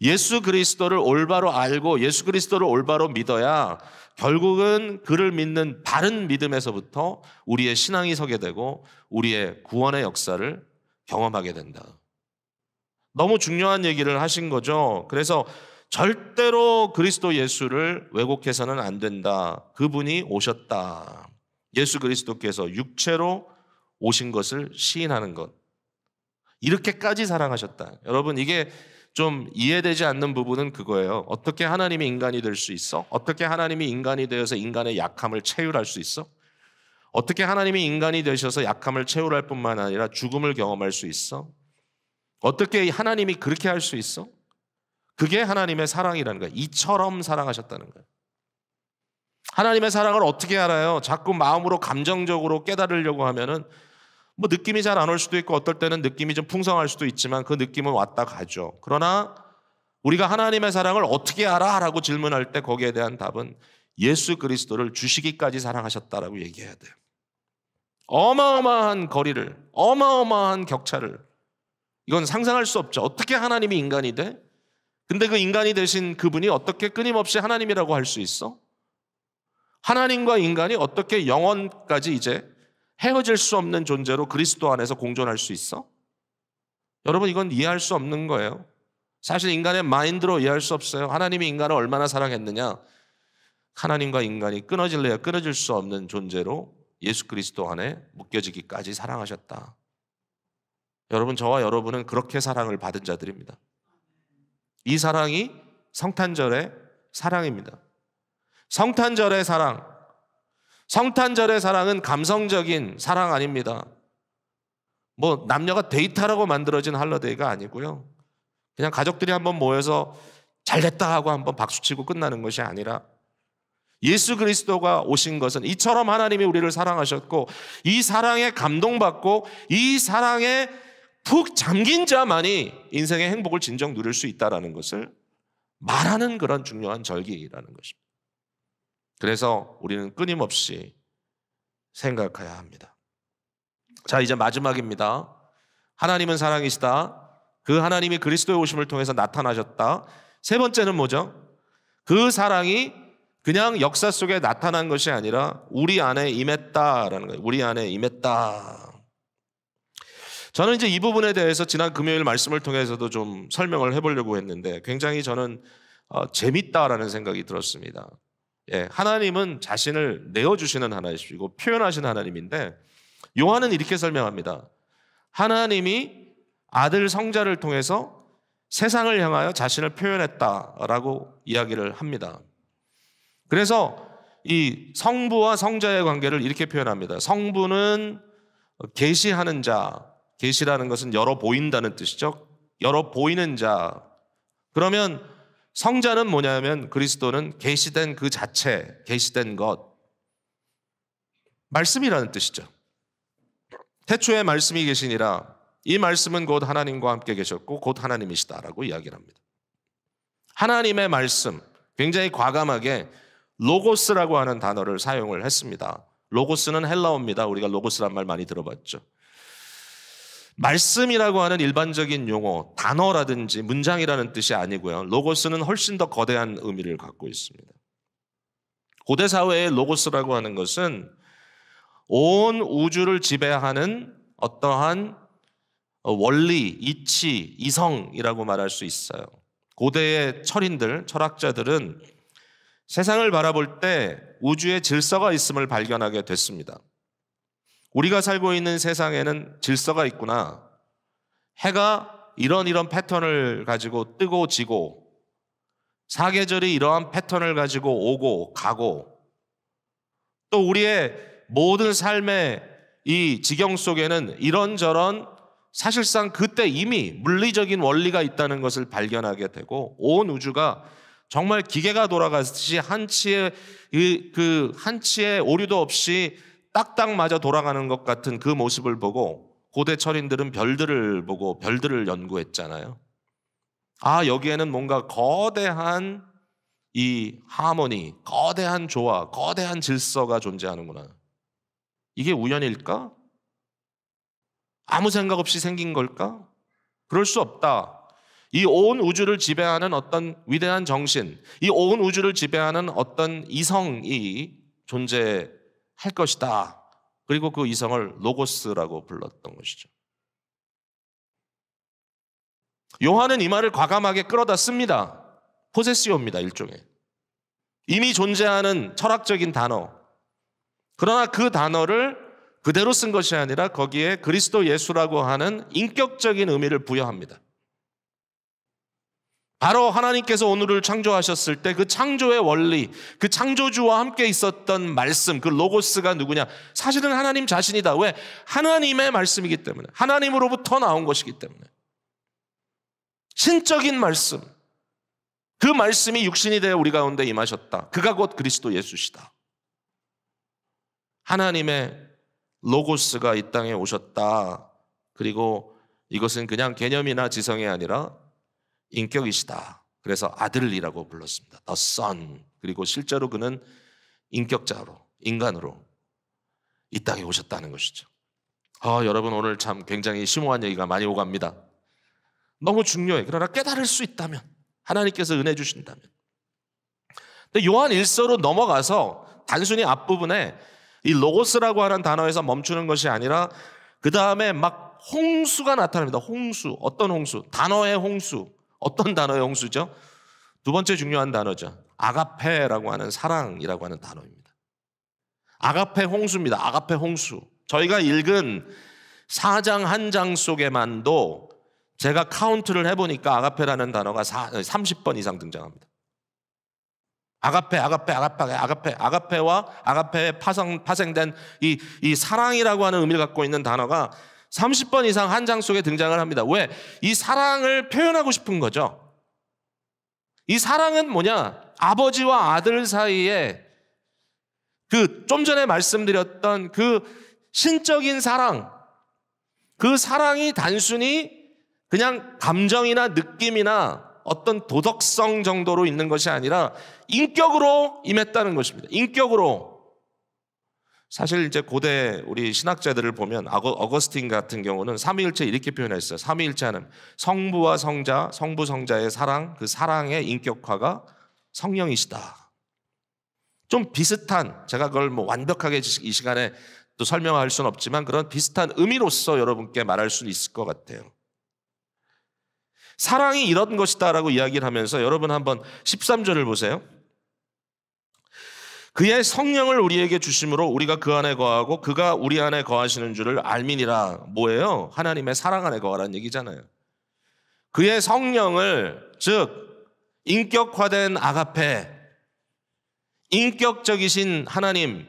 예수 그리스도를 올바로 알고 예수 그리스도를 올바로 믿어야 결국은 그를 믿는 바른 믿음에서부터 우리의 신앙이 서게 되고 우리의 구원의 역사를 경험하게 된다. 너무 중요한 얘기를 하신 거죠. 그래서 절대로 그리스도 예수를 왜곡해서는 안 된다. 그분이 오셨다. 예수 그리스도께서 육체로 오신 것을 시인하는 것. 이렇게까지 사랑하셨다. 여러분, 이게 좀 이해되지 않는 부분은 그거예요. 어떻게 하나님이 인간이 될 수 있어? 어떻게 하나님이 인간이 되어서 인간의 약함을 체휼할 수 있어? 어떻게 하나님이 인간이 되셔서 약함을 체휼할 뿐만 아니라 죽음을 경험할 수 있어? 어떻게 하나님이 그렇게 할 수 있어? 그게 하나님의 사랑이라는 거예요. 이처럼 사랑하셨다는 거예요. 하나님의 사랑을 어떻게 알아요? 자꾸 마음으로 감정적으로 깨달으려고 하면은 뭐 느낌이 잘 안 올 수도 있고 어떨 때는 느낌이 좀 풍성할 수도 있지만 그 느낌은 왔다 가죠. 그러나 우리가 하나님의 사랑을 어떻게 알아? 라고 질문할 때 거기에 대한 답은 예수 그리스도를 주시기까지 사랑하셨다라고 얘기해야 돼요. 어마어마한 거리를, 어마어마한 격차를, 이건 상상할 수 없죠. 어떻게 하나님이 인간이 돼? 근데 그 인간이 되신 그분이 어떻게 끊임없이 하나님이라고 할 수 있어? 하나님과 인간이 어떻게 영원까지 이제 헤어질 수 없는 존재로 그리스도 안에서 공존할 수 있어? 여러분, 이건 이해할 수 없는 거예요. 사실 인간의 마인드로 이해할 수 없어요. 하나님이 인간을 얼마나 사랑했느냐? 하나님과 인간이 끊어질래야 끊어질 수 없는 존재로 예수 그리스도 안에 묶여지기까지 사랑하셨다. 여러분, 저와 여러분은 그렇게 사랑을 받은 자들입니다. 이 사랑이 성탄절의 사랑입니다. 성탄절의 사랑. 성탄절의 사랑은 감성적인 사랑 아닙니다. 뭐 남녀가 데이트하라고 만들어진 할러데이가 아니고요. 그냥 가족들이 한번 모여서 잘됐다 하고 한번 박수치고 끝나는 것이 아니라 예수 그리스도가 오신 것은 이처럼 하나님이 우리를 사랑하셨고 이 사랑에 감동받고 이 사랑에 푹 잠긴 자만이 인생의 행복을 진정 누릴 수 있다는 것을 말하는 그런 중요한 절기라는 것입니다. 그래서 우리는 끊임없이 생각해야 합니다. 자, 이제 마지막입니다. 하나님은 사랑이시다. 그 하나님이 그리스도의 오심을 통해서 나타나셨다. 세 번째는 뭐죠? 그 사랑이 그냥 역사 속에 나타난 것이 아니라 우리 안에 임했다라는 거예요. 우리 안에 임했다. 저는 이제 이 부분에 대해서 지난 금요일 말씀을 통해서도 좀 설명을 해보려고 했는데 굉장히 저는 재밌다라는 생각이 들었습니다. 예, 하나님은 자신을 내어주시는 하나이시고 표현하시는 하나님인데 요한은 이렇게 설명합니다. 하나님이 아들 성자를 통해서 세상을 향하여 자신을 표현했다라고 이야기를 합니다. 그래서 이 성부와 성자의 관계를 이렇게 표현합니다. 성부는 계시하는 자, 계시라는 것은 열어 보인다는 뜻이죠. 열어 보이는 자. 그러면 성자는 뭐냐면 그리스도는 계시된 그 자체, 계시된 것. 말씀이라는 뜻이죠. 태초에 말씀이 계시니라. 이 말씀은 곧 하나님과 함께 계셨고 곧 하나님이시다라고 이야기를 합니다. 하나님의 말씀, 굉장히 과감하게 로고스라고 하는 단어를 사용을 했습니다. 로고스는 헬라어입니다. 우리가 로고스란 말 많이 들어봤죠. 말씀이라고 하는 일반적인 용어, 단어라든지 문장이라는 뜻이 아니고요. 로고스는 훨씬 더 거대한 의미를 갖고 있습니다. 고대 사회의 로고스라고 하는 것은 온 우주를 지배하는 어떠한 원리, 이치, 이성이라고 말할 수 있어요. 고대의 철인들, 철학자들은 세상을 바라볼 때 우주에 질서가 있음을 발견하게 됐습니다. 우리가 살고 있는 세상에는 질서가 있구나. 해가 이런 패턴을 가지고 뜨고 지고 사계절이 이러한 패턴을 가지고 오고 가고 또 우리의 모든 삶의 이 지경 속에는 이런저런 사실상 그때 이미 물리적인 원리가 있다는 것을 발견하게 되고 온 우주가 정말 기계가 돌아가듯이 한치의 오류도 없이 딱딱 맞아 돌아가는 것 같은 그 모습을 보고 고대 철인들은 별들을 보고 별들을 연구했잖아요. 아, 여기에는 뭔가 거대한 이 하모니, 거대한 조화, 거대한 질서가 존재하는구나. 이게 우연일까? 아무 생각 없이 생긴 걸까? 그럴 수 없다. 이 온 우주를 지배하는 어떤 위대한 정신, 이 온 우주를 지배하는 어떤 이성이 존재할 것이다. 그리고 그 이성을 로고스라고 불렀던 것이죠. 요한은 이 말을 과감하게 끌어다 씁니다. 포세시오입니다, 일종의. 이미 존재하는 철학적인 단어. 그러나 그 단어를 그대로 쓴 것이 아니라 거기에 그리스도 예수라고 하는 인격적인 의미를 부여합니다. 바로 하나님께서 오늘을 창조하셨을 때 그 창조의 원리, 그 창조주와 함께 있었던 말씀, 그 로고스가 누구냐? 사실은 하나님 자신이다. 왜? 하나님의 말씀이기 때문에. 하나님으로부터 나온 것이기 때문에. 신적인 말씀. 그 말씀이 육신이 되어 우리 가운데 임하셨다. 그가 곧 그리스도 예수시다. 하나님의 로고스가 이 땅에 오셨다. 그리고 이것은 그냥 개념이나 지성이 아니라 인격이시다. 그래서 아들이라고 불렀습니다. The Son. 그리고 실제로 그는 인격자로, 인간으로 이 땅에 오셨다는 것이죠. 여러분 오늘 참 굉장히 심오한 얘기가 많이 오갑니다. 너무 중요해. 그러나 깨달을 수 있다면, 하나님께서 은혜 주신다면. 근데 요한 1서로 넘어가서 단순히 앞부분에 이 로고스라고 하는 단어에서 멈추는 것이 아니라 그 다음에 막 홍수가 나타납니다. 홍수. 어떤 홍수? 단어의 홍수. 어떤 단어의 홍수죠? 두 번째 중요한 단어죠. 아가페라고 하는 사랑이라고 하는 단어입니다. 아가페 홍수입니다. 아가페 홍수. 저희가 읽은 4장 한 장 속에만도 제가 카운트를 해보니까 아가페라는 단어가 30번 이상 등장합니다. 아가페와 아가페에 파생된 이 사랑이라고 하는 의미를 갖고 있는 단어가 30번 이상 한 장 속에 등장을 합니다. 왜? 이 사랑을 표현하고 싶은 거죠. 이 사랑은 뭐냐? 아버지와 아들 사이에 그 좀 전에 말씀드렸던 그 신적인 사랑, 그 사랑이 단순히 그냥 감정이나 느낌이나 어떤 도덕성 정도로 있는 것이 아니라 인격으로 임했다는 것입니다. 인격으로. 사실 이제 고대 우리 신학자들을 보면 어거스틴 같은 경우는 삼위일체 이렇게 표현했어요. 삼위일체는 성부와 성자, 성부 성자의 사랑, 그 사랑의 인격화가 성령이시다. 좀 비슷한, 제가 그걸 뭐 완벽하게 이 시간에 또 설명할 수는 없지만 그런 비슷한 의미로서 여러분께 말할 수는 있을 것 같아요. 사랑이 이런 것이다라고 이야기를 하면서 여러분 한번 13절을 보세요. 그의 성령을 우리에게 주심으로 우리가 그 안에 거하고 그가 우리 안에 거하시는 줄을 알미니라. 뭐예요? 하나님의 사랑 안에 거하라는 얘기잖아요. 그의 성령을, 즉 인격화된 아가페, 인격적이신 하나님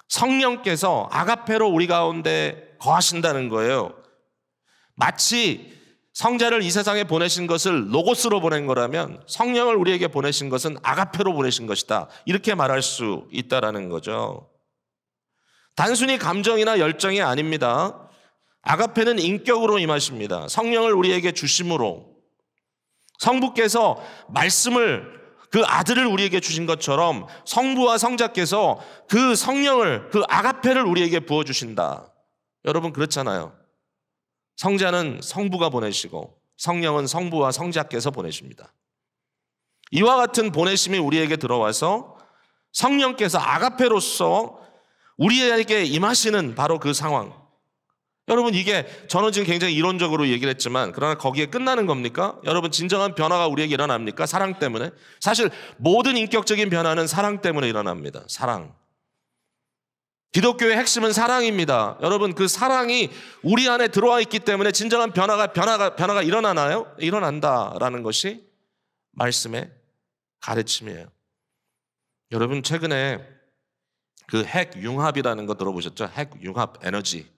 성령께서 아가페로 우리 가운데 거하신다는 거예요. 마치 성자를 이 세상에 보내신 것을 로고스로 보낸 거라면 성령을 우리에게 보내신 것은 아가페로 보내신 것이다. 이렇게 말할 수 있다라는 거죠. 단순히 감정이나 열정이 아닙니다. 아가페는 인격으로 임하십니다. 성령을 우리에게 주심으로 성부께서 말씀을, 그 아들을 우리에게 주신 것처럼 성부와 성자께서 그 성령을, 그 아가페를 우리에게 부어주신다. 여러분 그렇잖아요. 성자는 성부가 보내시고 성령은 성부와 성자께서 보내십니다. 이와 같은 보내심이 우리에게 들어와서 성령께서 아가페로서 우리에게 임하시는 바로 그 상황. 여러분 이게 저는 지금 굉장히 이론적으로 얘기를 했지만 그러나 거기에 끝나는 겁니까? 여러분 진정한 변화가 우리에게 일어납니까? 사랑 때문에? 사실 모든 인격적인 변화는 사랑 때문에 일어납니다. 사랑. 기독교의 핵심은 사랑입니다. 여러분 그 사랑이 우리 안에 들어와 있기 때문에 진정한 변화가 일어나나요? 일어난다라는 것이 말씀의 가르침이에요. 여러분 최근에 그 핵융합이라는 거 들어보셨죠? 핵융합 에너지.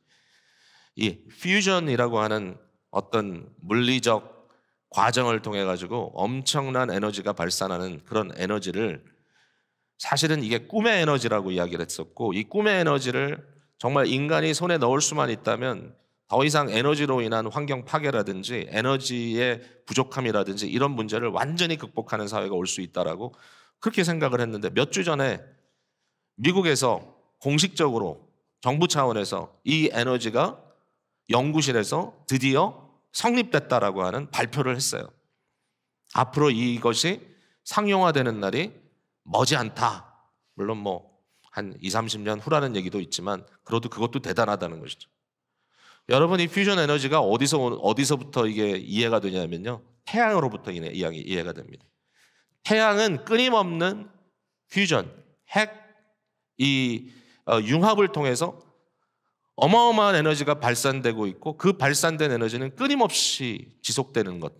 이 퓨전이라고 하는 어떤 물리적 과정을 통해 가지고 엄청난 에너지가 발산하는 그런 에너지를, 사실은 이게 꿈의 에너지라고 이야기를 했었고, 이 꿈의 에너지를 정말 인간이 손에 넣을 수만 있다면 더 이상 에너지로 인한 환경 파괴라든지 에너지의 부족함이라든지 이런 문제를 완전히 극복하는 사회가 올 수 있다라고 그렇게 생각을 했는데, 몇 주 전에 미국에서 공식적으로 정부 차원에서 이 에너지가 연구실에서 드디어 성립됐다라고 하는 발표를 했어요. 앞으로 이것이 상용화되는 날이 머지않다. 물론 한 20, 30년 후라는 얘기도 있지만 그래도 그것도 대단하다는 것이죠. 여러분, 이 퓨전 에너지가 어디서부터 이게 이해가 되냐면요, 태양으로부터 이해가 됩니다. 태양은 끊임없는 퓨전, 융합을 통해서 어마어마한 에너지가 발산되고 있고, 그 발산된 에너지는 끊임없이 지속되는 것.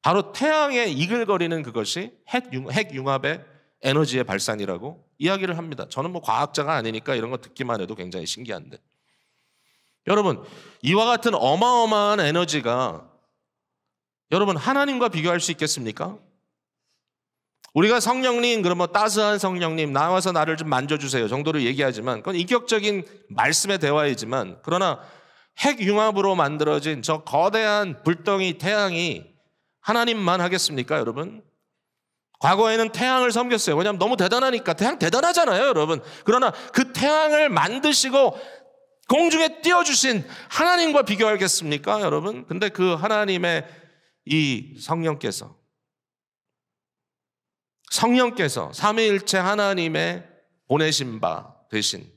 바로 태양의 이글거리는 그것이 핵융합의 에너지의 발산이라고 이야기를 합니다. 저는 과학자가 아니니까 이런 거 듣기만 해도 굉장히 신기한데, 여러분, 이와 같은 어마어마한 에너지가 여러분 하나님과 비교할 수 있겠습니까? 우리가 성령님, 그러면 따스한 성령님 나와서 나를 좀 만져주세요 정도로 얘기하지만, 그건 인격적인 말씀의 대화이지만, 그러나 핵융합으로 만들어진 저 거대한 불덩이 태양이 하나님만 하겠습니까, 여러분? 과거에는 태양을 섬겼어요. 왜냐하면 너무 대단하니까. 태양 대단하잖아요, 여러분. 그러나 그 태양을 만드시고 공중에 띄워주신 하나님과 비교하겠습니까, 여러분? 근데 그 하나님의 이 성령께서 삼위일체 하나님의 보내신 바 되신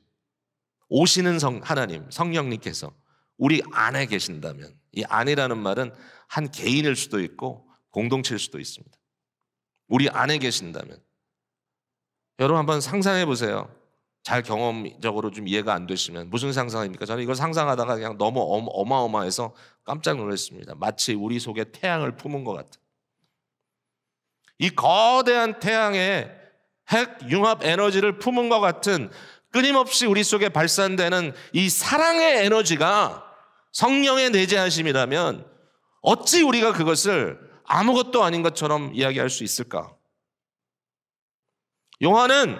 오시는 하나님, 성령님께서 우리 안에 계신다면, 이 안이라는 말은 한 개인일 수도 있고 공동체일 수도 있습니다. 우리 안에 계신다면, 여러분 한번 상상해 보세요. 잘 경험적으로 좀 이해가 안 되시면 무슨 상상입니까? 저는 이걸 상상하다가 그냥 너무 어마어마해서 깜짝 놀랐습니다. 마치 우리 속에 태양을 품은 것 같은, 이 거대한 태양의 핵융합 에너지를 품은 것 같은, 끊임없이 우리 속에 발산되는 이 사랑의 에너지가 성령의 내재하심이라면 어찌 우리가 그것을 아무것도 아닌 것처럼 이야기할 수 있을까? 요한은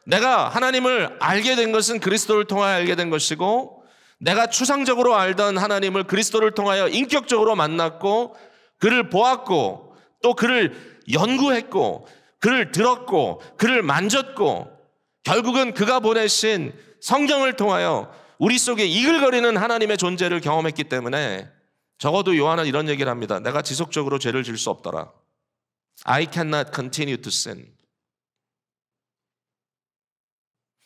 내가 하나님을 알게 된 것은 그리스도를 통하여 알게 된 것이고, 내가 추상적으로 알던 하나님을 그리스도를 통하여 인격적으로 만났고, 그를 보았고, 또 그를 연구했고, 그를 들었고, 그를 만졌고, 결국은 그가 보내신 성경을 통하여 우리 속에 이글거리는 하나님의 존재를 경험했기 때문에, 적어도 요한은 이런 얘기를 합니다. 내가 지속적으로 죄를 지을 수 없더라. I cannot continue to sin.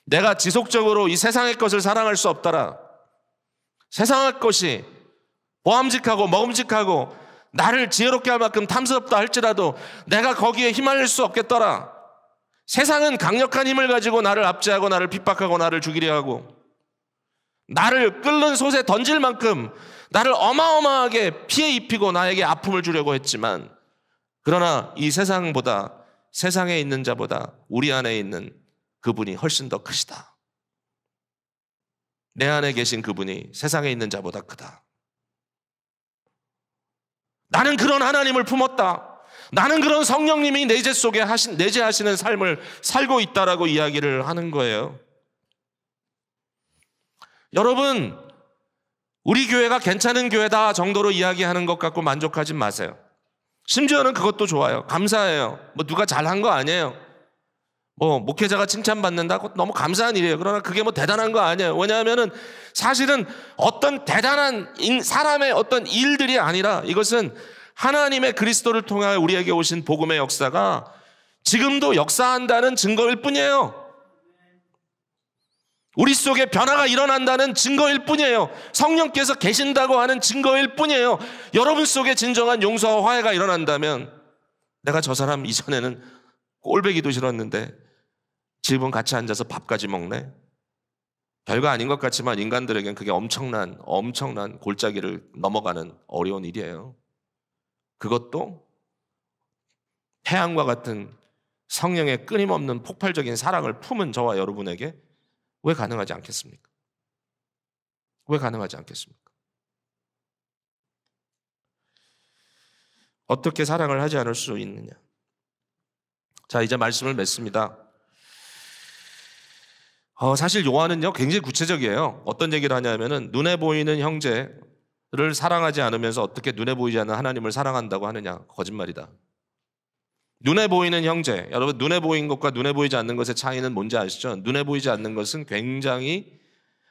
내가 지속적으로 이 세상의 것을 사랑할 수 없더라. 세상의 것이 보암직하고 먹음직하고 나를 지혜롭게 할 만큼 탐스럽다 할지라도 내가 거기에 휘말릴 수 없겠더라. 세상은 강력한 힘을 가지고 나를 압제하고 나를 핍박하고 나를 죽이려 하고, 나를 끓는 솥에 던질 만큼 나를 어마어마하게 피해 입히고 나에게 아픔을 주려고 했지만, 그러나 이 세상보다, 세상에 있는 자보다 우리 안에 있는 그분이 훨씬 더 크시다. 내 안에 계신 그분이 세상에 있는 자보다 크다. 나는 그런 하나님을 품었다. 나는 그런 성령님이 내재 속에 내재하시는 삶을 살고 있다라고 이야기를 하는 거예요. 여러분, 우리 교회가 괜찮은 교회다 정도로 이야기하는 것 갖고 만족하지 마세요. 심지어는 그것도 좋아요. 감사해요. 누가 잘한 거 아니에요. 목회자가 칭찬받는다고 너무 감사한 일이에요. 그러나 그게 대단한 거 아니에요. 왜냐하면은 사실은 어떤 대단한 사람의 어떤 일들이 아니라, 이것은 하나님의 그리스도를 통하여 우리에게 오신 복음의 역사가 지금도 역사한다는 증거일 뿐이에요. 우리 속에 변화가 일어난다는 증거일 뿐이에요. 성령께서 계신다고 하는 증거일 뿐이에요. 여러분 속에 진정한 용서와 화해가 일어난다면, 내가 저 사람 이전에는 꼴배기도 싫었는데 지금 같이 앉아서 밥까지 먹네. 별거 아닌 것 같지만 인간들에겐 그게 엄청난 골짜기를 넘어가는 어려운 일이에요. 그것도 태양과 같은 성령의 끊임없는 폭발적인 사랑을 품은 저와 여러분에게 왜 가능하지 않겠습니까? 왜 가능하지 않겠습니까? 어떻게 사랑을 하지 않을 수 있느냐? 자, 이제 말씀을 맺습니다. 사실 요한은요 굉장히 구체적이에요. 어떤 얘기를 하냐면은, 눈에 보이는 형제를 사랑하지 않으면서 어떻게 눈에 보이지 않는 하나님을 사랑한다고 하느냐? 거짓말이다. 눈에 보이는 형제, 여러분, 눈에 보이는 것과 눈에 보이지 않는 것의 차이는 뭔지 아시죠? 눈에 보이지 않는 것은 굉장히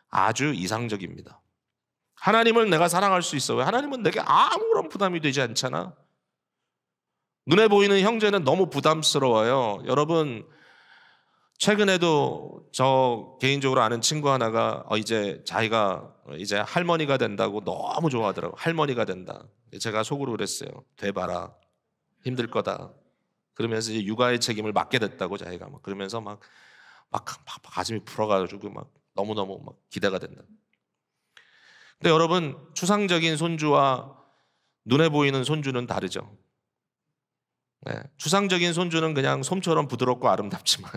아주 이상적입니다. 하나님을 내가 사랑할 수 있어. 왜? 하나님은 내게 아무런 부담이 되지 않잖아. 눈에 보이는 형제는 너무 부담스러워요. 여러분, 최근에도 저 개인적으로 아는 친구 하나가 이제 자기가 이제 할머니가 된다고 너무 좋아하더라고. 할머니가 된다. 제가 속으로 그랬어요. 돼봐라. 힘들 거다. 그러면서 이제 육아의 책임을 맡게 됐다고 자기가 막 그러면서 막 가슴이 풀어가지고 막 너무너무 막 기대가 된다. 근데 여러분, 추상적인 손주와 눈에 보이는 손주는 다르죠. 네, 추상적인 손주는 그냥 솜처럼 부드럽고 아름답지만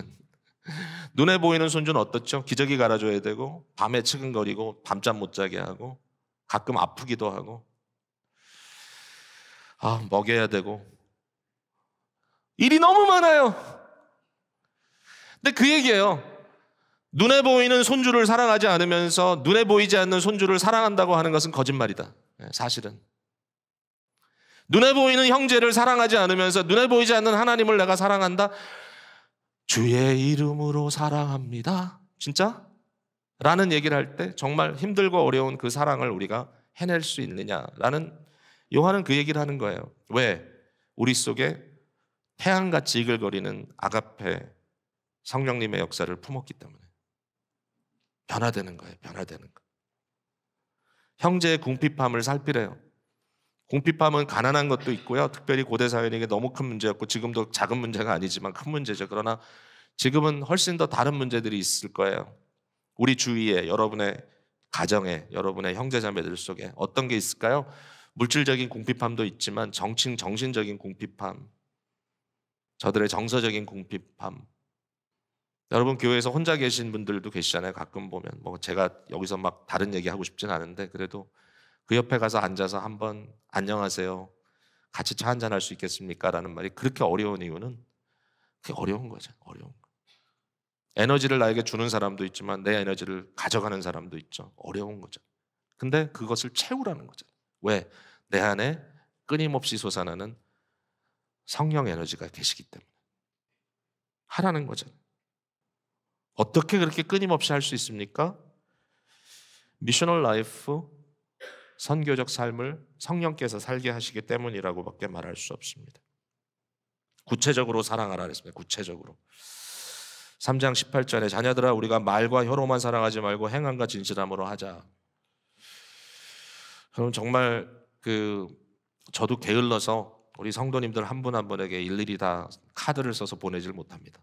눈에 보이는 손주는 어떻죠? 기저귀 갈아줘야 되고 밤에 치근거리고 밤잠 못 자게 하고 가끔 아프기도 하고 먹여야 되고 일이 너무 많아요. 근데 그 얘기예요. 눈에 보이는 손주를 사랑하지 않으면서 눈에 보이지 않는 손주를 사랑한다고 하는 것은 거짓말이다. 사실은 눈에 보이는 형제를 사랑하지 않으면서 눈에 보이지 않는 하나님을 내가 사랑한다. 주의 이름으로 사랑합니다. 진짜? 라는 얘기를 할 때 정말 힘들고 어려운 그 사랑을 우리가 해낼 수 있느냐라는, 요한은 그 얘기를 하는 거예요. 왜? 우리 속에 태양같이 이글거리는 아가페 성령님의 역사를 품었기 때문에 변화되는 거예요. 변화되는 거. 형제의 궁핍함을 살피래요. 궁핍함은 가난한 것도 있고요. 특별히 고대 사회에게 너무 큰 문제였고 지금도 작은 문제가 아니지만 큰 문제죠. 그러나 지금은 훨씬 더 다른 문제들이 있을 거예요. 우리 주위에, 여러분의 가정에, 여러분의 형제자매들 속에 어떤 게 있을까요? 물질적인 궁핍함도 있지만 정신적인 궁핍함, 저들의 정서적인 궁핍함. 여러분 교회에서 혼자 계신 분들도 계시잖아요. 가끔 보면 제가 여기서 막 다른 얘기하고 싶진 않은데 그래도 그 옆에 가서 앉아서 한번 안녕하세요, 같이 차 한잔 할 수 있겠습니까? 라는 말이 그렇게 어려운 이유는 그게 어려운 거죠. 어려운 거. 에너지를 나에게 주는 사람도 있지만 내 에너지를 가져가는 사람도 있죠. 어려운 거죠. 근데 그것을 채우라는 거죠. 왜? 내 안에 끊임없이 솟아나는 성령 에너지가 계시기 때문에 하라는 거죠. 어떻게 그렇게 끊임없이 할 수 있습니까? 미셔널 라이프, 선교적 삶을 성령께서 살게 하시기 때문이라고밖에 말할 수 없습니다. 구체적으로 사랑하라 그랬습니다. 구체적으로. 3장 18절에 자녀들아 우리가 말과 혀로만 사랑하지 말고 행함과 진실함으로 하자. 그럼 정말 저도 게을러서 우리 성도님들 한 분 한 분에게 일일이 다 카드를 써서 보내질 못합니다.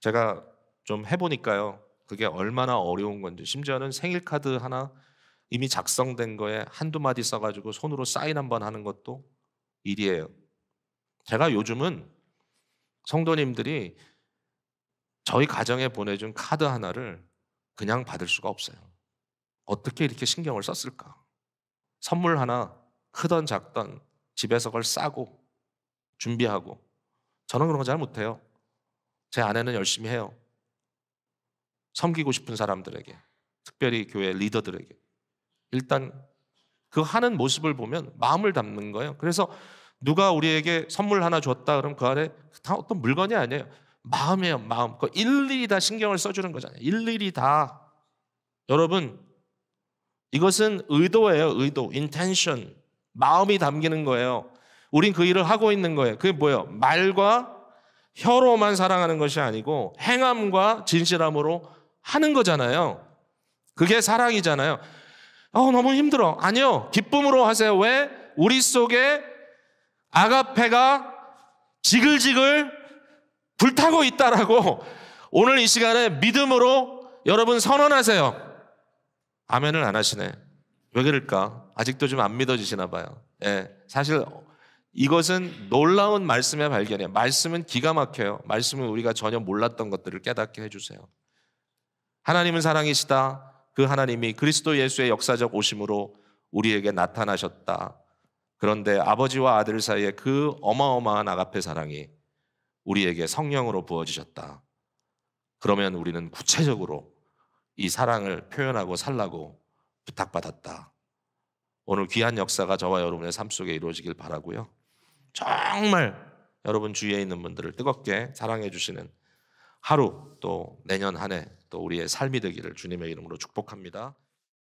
제가 좀 해보니까요, 그게 얼마나 어려운 건지. 심지어는 생일 카드 하나 이미 작성된 거에 한두 마디 써가지고 손으로 사인 한번 하는 것도 일이에요. 제가 요즘은 성도님들이 저희 가정에 보내준 카드 하나를 그냥 받을 수가 없어요. 어떻게 이렇게 신경을 썼을까? 선물 하나 크던 작던 집에서 그걸 싸고 준비하고. 저는 그런 거 잘 못해요. 제 아내는 열심히 해요. 섬기고 싶은 사람들에게, 특별히 교회 리더들에게. 일단 그 하는 모습을 보면 마음을 담는 거예요. 그래서 누가 우리에게 선물 하나 줬다 그러면 그 안에 다 어떤 물건이 아니에요. 마음이에요. 마음. 그 일일이 다 신경을 써주는 거잖아요. 일일이 다. 여러분, 이것은 의도예요. 의도, intention. 마음이 담기는 거예요. 우린 그 일을 하고 있는 거예요. 그게 뭐예요? 말과 혀로만 사랑하는 것이 아니고 행함과 진실함으로 하는 거잖아요. 그게 사랑이잖아요. 너무 힘들어. 아니요. 기쁨으로 하세요. 왜? 우리 속에 아가페가 지글지글 불타고 있다라고 오늘 이 시간에 믿음으로 여러분 선언하세요. 아멘을 안 하시네. 왜 그럴까? 아직도 좀 안 믿어지시나 봐요. 사실 이것은 놀라운 말씀의 발견이에요. 말씀은 기가 막혀요. 말씀은 우리가 전혀 몰랐던 것들을 깨닫게 해주세요. 하나님은 사랑이시다. 그 하나님이 그리스도 예수의 역사적 오심으로 우리에게 나타나셨다. 그런데 아버지와 아들 사이에 그 어마어마한 아가페 사랑이 우리에게 성령으로 부어지셨다. 그러면 우리는 구체적으로 이 사랑을 표현하고 살라고 부탁받았다. 오늘 귀한 역사가 저와 여러분의 삶 속에 이루어지길 바라고요. 정말 여러분 주위에 있는 분들을 뜨겁게 사랑해 주시는 하루, 또 내년 한 해 또 우리의 삶이 되기를 주님의 이름으로 축복합니다.